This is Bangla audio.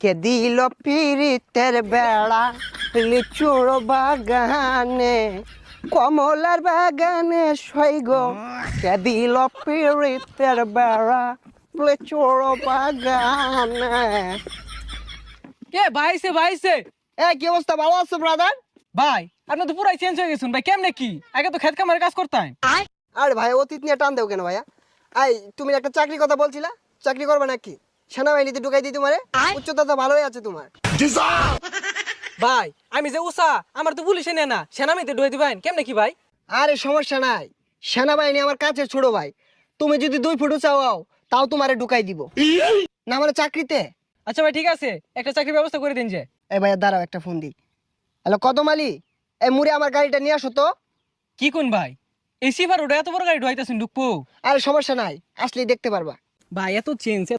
কে দিল পিরিতের বেড়া লিচুর বাগানে কমলার বাগানে সৈগ কে দিল পিরিতের বেড়া লিচুর বাগানে। কে ভাইছে ভাইছে কি অবস্থা, ভালো আছো ব্রাদার? ভাই আপনি তো পুরাই চেঞ্জ হয়ে গেছেন ভাই, কেমনে কি আগে তো খেত কামারে কাজ করতাম। আরে ভাই অতীত নিয়ে টান দেও কেন ভাইয়া? তুমি একটা চাকরির কথা বলছিলা, চাকরি করবে নাকি? সেনাবাহিনীতে ঢুকাই দিই তোমারে, উচ্চতা তো ভালোই আছে তোমার। ভাই আমি যে উষা আমার তো পুলিশে নেয় না, সেনামিতে ঢুয়ে দিবেন কেমনে কি ভাই? আরে সমস্যা নাই, সেনাবাহিনী আমার কাছে ছোট ভাই। তুমি যদি 2 ফুট চাও তাও তোমারে ঢুকাই দিব না মানে চাকরিতে। আচ্ছা ভাই ঠিক আছে, একটা চাকরির ব্যবস্থা করে দিন যে। এই ভাইয়া দাঁড়াও, একটা ফোন দিই। হ্যালো কদম আলী, এই মুড়ে আমার গাড়িটা নিয়ে আসো তো। কি কোন ভাই এই সিফার ওটা এত বড় গাড়ি ঢুয়াইতেছেন ঢুকবো? আরে সমস্যা নাই, আসলেই দেখতে পারবা। ভাই এত চেঞ্জ